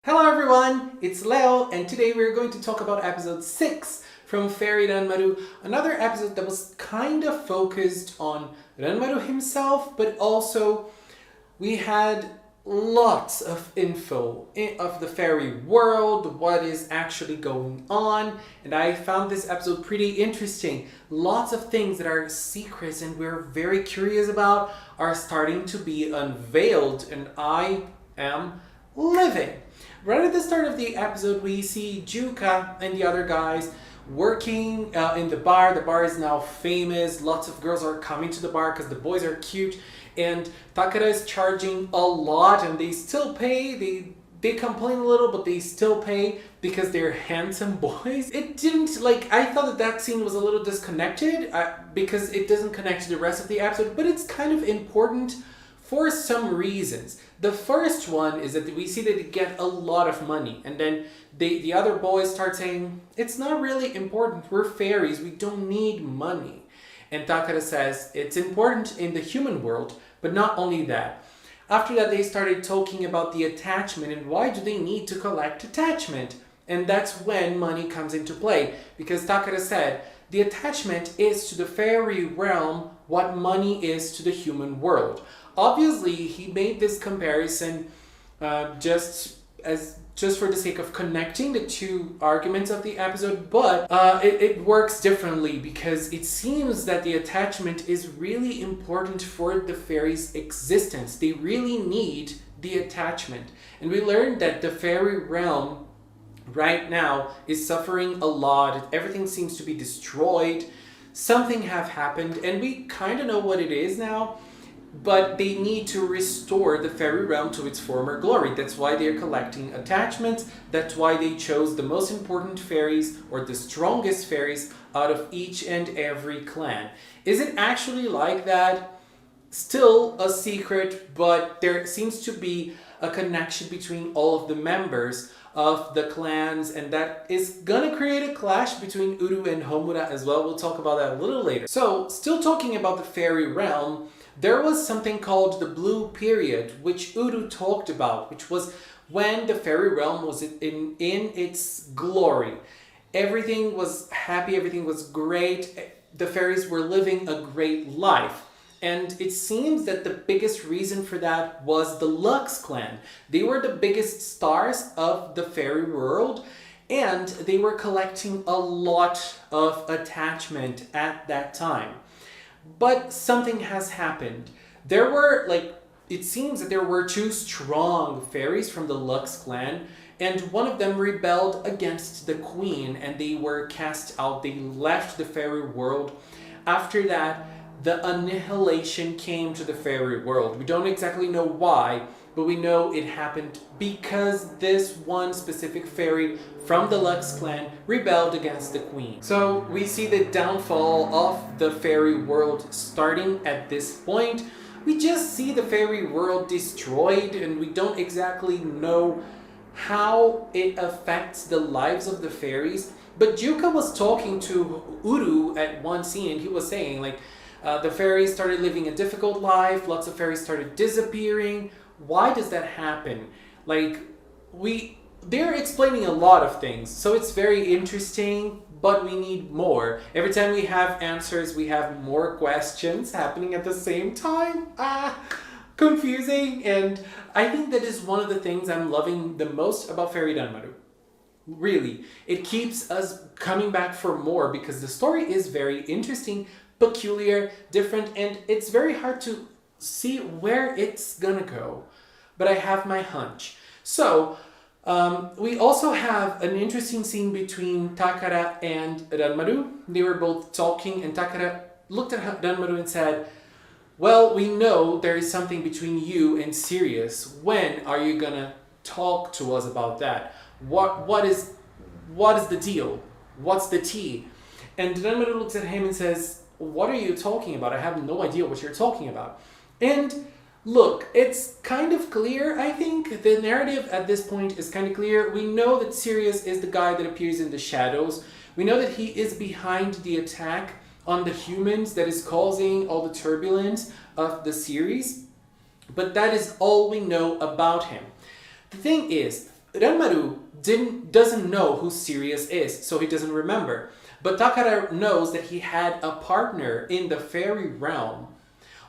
Hello everyone, it's Leo, and today we're going to talk about episode 6 from Fairy Ranmaru, another episode that was kind of focused on Ranmaru himself, but also we had lots of info of the fairy world, what is actually going on, and I found this episode pretty interesting. Lots of things that are secrets and we're very curious about are starting to be unveiled, and I am living. Right at the start of the episode, we see Juka and the other guys working in the bar. The bar is now famous. Lots of girls are coming to the bar because the boys are cute. And Takara is charging a lot and they still pay. They complain a little, but they still pay because they're handsome boys. It didn't, I thought that scene was a little disconnected because it doesn't connect to the rest of the episode, but it's kind of important for some reasons. The first one is that we see that they get a lot of money, and then the other boys start saying, it's not really important, we're fairies, we don't need money. And Takara says, it's important in the human world, but not only that. After that, they started talking about the attachment and why do they need to collect attachment? And that's when money comes into play, because Takara said, the attachment is to the fairy realm what money is to the human world. Obviously, he made this comparison just for the sake of connecting the two arguments of the episode, but it works differently because it seems that the attachment is really important for the fairies' existence. They really need the attachment. And we learned that the fairy realm right now is suffering a lot. Everything seems to be destroyed. Something have happened, and we kind of know what it is now. But they need to restore the fairy realm to its former glory. That's why they're collecting attachments. That's why they chose the most important fairies or the strongest fairies out of each and every clan. Is it actually like that? Still a secret, but there seems to be a connection between all of the members of the clans, and that is gonna create a clash between Uru and Homura as well. We'll talk about that a little later. So, still talking about the fairy realm, there was something called the Blue Period, which Uru talked about, which was when the fairy realm was in its glory. Everything was happy, everything was great, the fairies were living a great life. And it seems that the biggest reason for that was the Lux clan. They were the biggest stars of the fairy world, and they were collecting a lot of attachment at that time. But something has happened. It seems that there were two strong fairies from the Lux clan, and one of them rebelled against the queen, and they were cast out. They left the fairy world. After that, the annihilation came to the fairy world. We don't exactly know why, but we know it happened because this one specific fairy from the Lux clan rebelled against the queen. So we see the downfall of the fairy world starting at this point. We just see the fairy world destroyed, and we don't exactly know how it affects the lives of the fairies. But Juka was talking to Uru at one scene, and he was saying, the fairies started living a difficult life, lots of fairies started disappearing. Why does that happen? They're explaining a lot of things, so it's very interesting, but we need more. Every time we have answers, we have more questions happening at the same time. Confusing, and I think that is one of the things I'm loving the most about Fairy Ranmaru. Really, it keeps us coming back for more because the story is very interesting, peculiar, different, and it's very hard to see where it's gonna go. But I have my hunch. So, we also have an interesting scene between Takara and Ranmaru. They were both talking, and Takara looked at Ranmaru and said, well, we know there is something between you and Sirius. When are you gonna talk to us about that? What is the deal? What's the tea? And Ranmaru looks at him and says, what are you talking about? I have no idea what you're talking about. And look, it's kind of clear, I think. The narrative at this point is kind of clear. We know that Sirius is the guy that appears in the shadows. We know that he is behind the attack on the humans that is causing all the turbulence of the series. But that is all we know about him. The thing is, Ranmaru doesn't know who Sirius is, so he doesn't remember. But Takara knows that he had a partner in the fairy realm.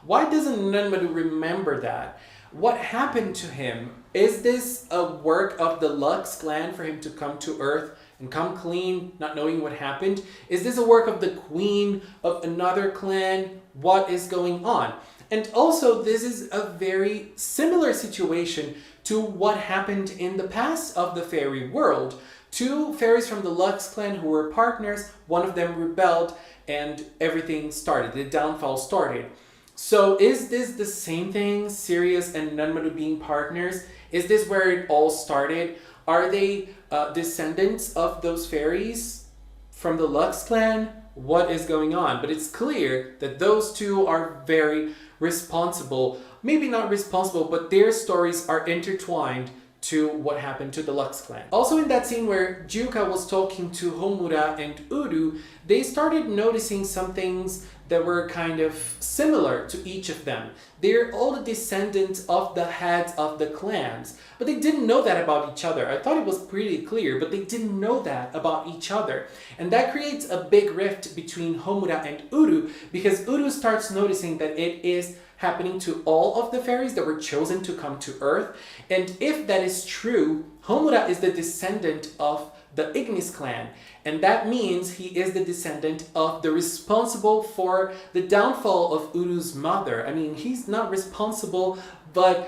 Why doesn't Ranmaru remember that? What happened to him? Is this a work of the Lux clan for him to come to Earth and come clean, not knowing what happened? Is this a work of the queen of another clan? What is going on? And also, this is a very similar situation to what happened in the past of the fairy world. Two fairies from the Lux clan who were partners, one of them rebelled and everything started, the downfall started. So is this the same thing, Sirius and Ranmaru being partners? Is this where it all started? Are they descendants of those fairies from the Lux clan? What is going on? But it's clear that those two are very responsible. Maybe not responsible, but their stories are intertwined to what happened to the Lux clan. Also in that scene where Juka was talking to Homura and Uru, they started noticing some things that were kind of similar to each of them. They're all the descendants of the heads of the clans, but they didn't know that about each other. I thought it was pretty clear, but they didn't know that about each other. And that creates a big rift between Homura and Uru, because Uru starts noticing that it is happening to all of the fairies that were chosen to come to Earth. And if that is true, Homura is the descendant of the Ignis clan. And that means he is the descendant of the responsible for the downfall of Uru's mother. I mean, he's not responsible, but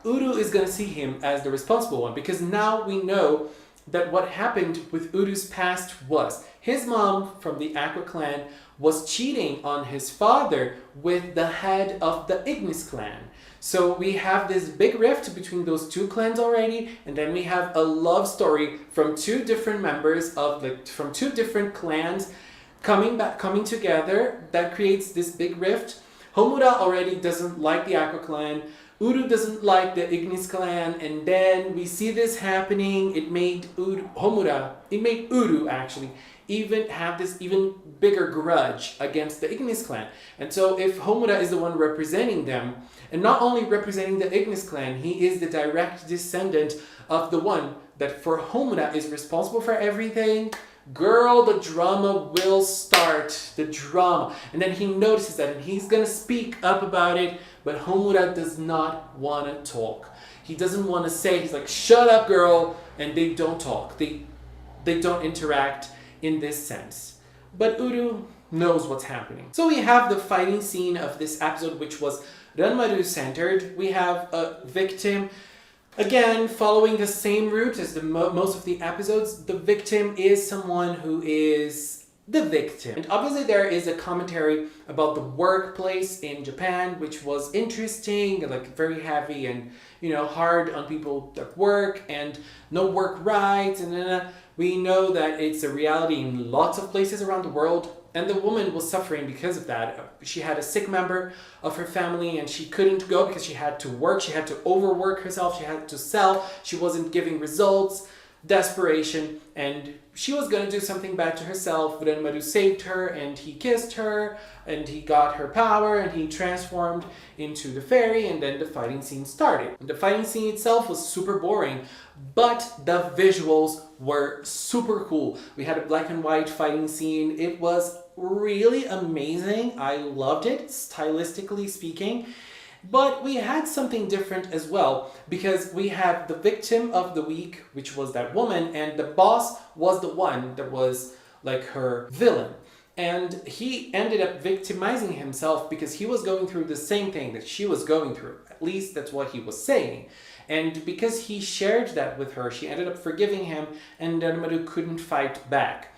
Uru is going to see him as the responsible one, because now we know that what happened with Uru's past was his mom from the Aqua clan was cheating on his father with the head of the Ignis clan. So we have this big rift between those two clans already, and then we have a love story from two different members from two different clans coming together. That creates this big rift. Homura already doesn't like the Aqua clan. Uru doesn't like the Ignis clan, and then we see this happening. It made Uru actually even have this even bigger grudge against the Ignis clan. And so if Homura is the one representing them, and not only representing the Ignis clan, he is the direct descendant of the one that for Homura is responsible for everything. Girl, the drama will start. The drama. And then he notices that, and he's gonna speak up about it, but Homura does not want to talk. He doesn't want to say, he's like, shut up, girl, and they don't talk. They don't interact in this sense. But Uru knows what's happening. So we have the fighting scene of this episode, which was Ranmaru centered. We have a victim. Again, following the same route as most of the episodes, the victim is someone who is the victim. And obviously there is a commentary about the workplace in Japan, which was interesting, like very heavy and, hard on people that work and no work rights. And we know that it's a reality in lots of places around the world. And the woman was suffering because of that. She had a sick member of her family and she couldn't go because she had to work. She had to overwork herself. She had to sell. She wasn't giving results. Desperation. And she was going to do something bad to herself. But Ranmaru saved her and he kissed her and he got her power and he transformed into the fairy, and then the fighting scene started. And the fighting scene itself was super boring, but the visuals were super cool. We had a black and white fighting scene. It was really amazing. I loved it, stylistically speaking. But we had something different as well, because we had the victim of the week, which was that woman, and the boss was the one that was like her villain. And he ended up victimizing himself because he was going through the same thing that she was going through. At least that's what he was saying. And because he shared that with her, she ended up forgiving him, and Ranmaru couldn't fight back.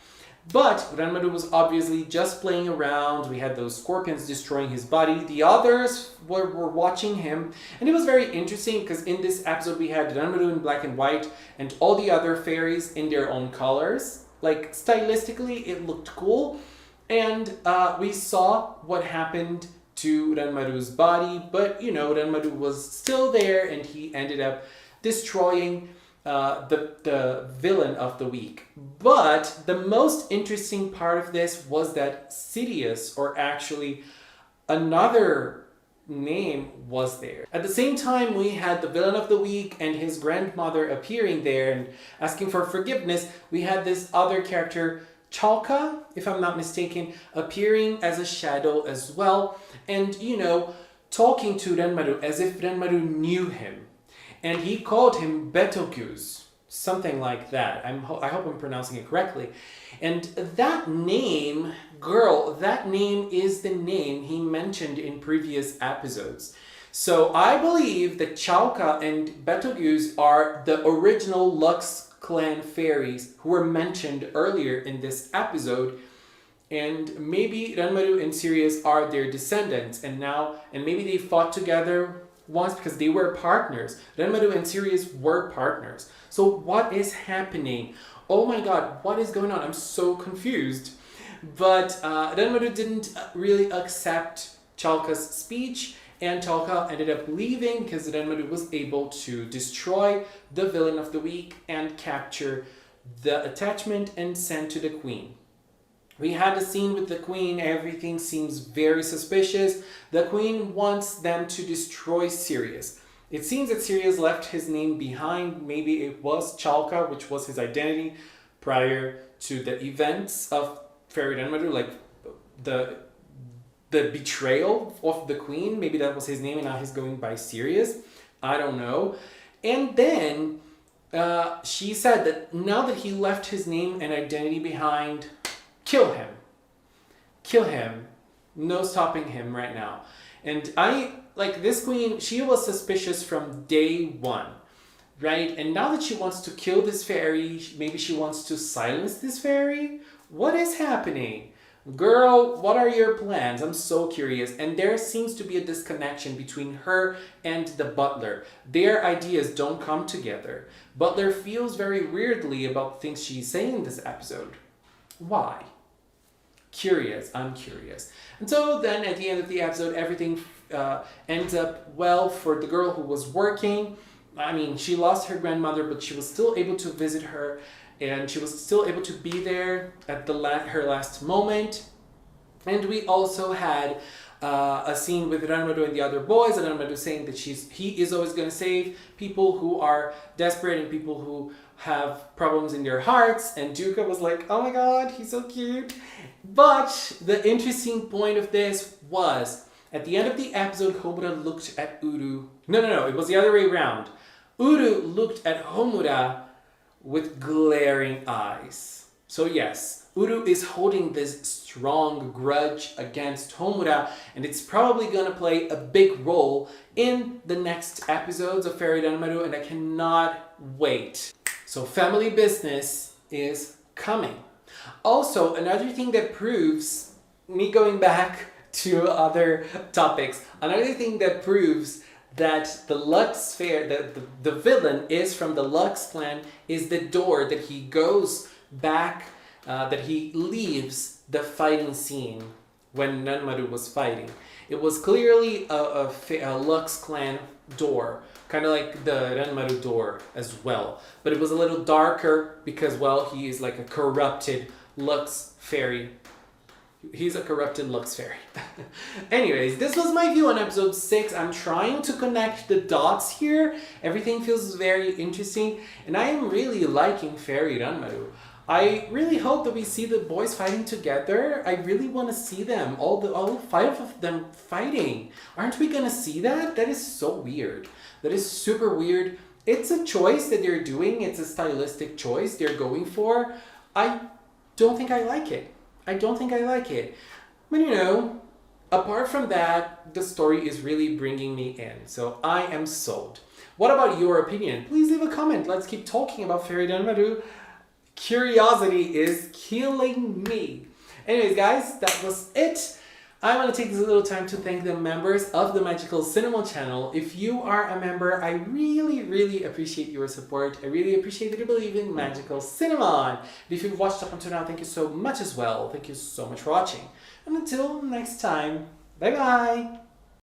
But Ranmaru was obviously just playing around. We had those scorpions destroying his body. The others were watching him. And it was very interesting because in this episode we had Ranmaru in black and white and all the other fairies in their own colors. Like, stylistically, it looked cool. And we saw what happened to Ranmaru's body. But, Ranmaru was still there and he ended up destroying the villain of the week. But the most interesting part of this was that Sidious, or actually another name was there. At the same time, we had the villain of the week and his grandmother appearing there and asking for forgiveness. We had this other character, Chalka, if I'm not mistaken, appearing as a shadow as well. And, you know, talking to Ranmaru as if Ranmaru knew him. And he called him Betelgeuse, something like that. I hope I'm pronouncing it correctly. And that name, girl, that name is the name he mentioned in previous episodes. So I believe that Chalka and Betelgeuse are the original Lux clan fairies who were mentioned earlier in this episode. And maybe Ranmaru and Sirius are their descendants, and maybe they fought together once because they were partners. Ranmaru and Sirius were partners. So what is happening? Oh my god, what is going on? I'm so confused. But Ranmaru didn't really accept Chalka's speech, and Chalka ended up leaving because Ranmaru was able to destroy the villain of the week and capture the attachment and send to the queen. We had a scene with the queen. Everything seems very suspicious. The queen wants them to destroy Sirius. It seems that Sirius left his name behind. Maybe it was Chalka, which was his identity prior to the events of Fairy Ranmaru, like the betrayal of the queen. Maybe that was his name and now he's going by Sirius. I don't know. And then she said that now that he left his name and identity behind, kill him. Kill him. No stopping him right now. And this queen, she was suspicious from day one, right? And now that she wants to kill this fairy, maybe she wants to silence this fairy? What is happening? Girl, what are your plans? I'm so curious. And there seems to be a disconnection between her and the butler. Their ideas don't come together. Butler feels very weirdly about things she's saying in this episode. Why? Curious. I'm curious. And so then at the end of the episode, everything ends up well for the girl who was working. I mean, she lost her grandmother, but she was still able to visit her, and she was still able to be there at her last moment. And we also had a scene with Ranmaru and the other boys, and Ranmaru saying that he is always going to save people who are desperate and people who have problems in their hearts. And Duka was like, oh my god, he's so cute. But the interesting point of this was, at the end of the episode, Homura looked at Uru. No, it was the other way around. Uru looked at Homura with glaring eyes. So yes, Uru is holding this strong grudge against Homura, and it's probably going to play a big role in the next episodes of Fairy Ranmaru, and I cannot wait. So family business is coming. Also, another thing that proves, me going back to other topics, another thing that proves that the Lux Fair, the villain is from the Lux clan, is the door that he goes back, that he leaves the fighting scene when Ranmaru was fighting. It was clearly a Lux clan door, kind of like the Ranmaru door as well. But it was a little darker because, well, he is like a corrupted Lux fairy. He's a corrupted Lux fairy. Anyways, this was my view on episode 6. I'm trying to connect the dots here. Everything feels very interesting, and I am really liking Fairy Ranmaru. I really hope that we see the boys fighting together. I really want to see them, all 5 of them fighting. Aren't we gonna see that? That is so weird. That is super weird. It's a choice that they're doing. It's a stylistic choice they're going for. I don't think I like it. But you know, apart from that, the story is really bringing me in. So I am sold. What about your opinion? Please leave a comment. Let's keep talking about Fairy Ranmaru. Curiosity is killing me. Anyways, guys, that was it. I want to take this little time to thank the members of the Magical Cinema channel. If you are a member, I really, really appreciate your support. I really appreciate that you believe in Magical Cinema. And if you've watched up until now, thank you so much as well. Thank you so much for watching. And until next time, bye-bye.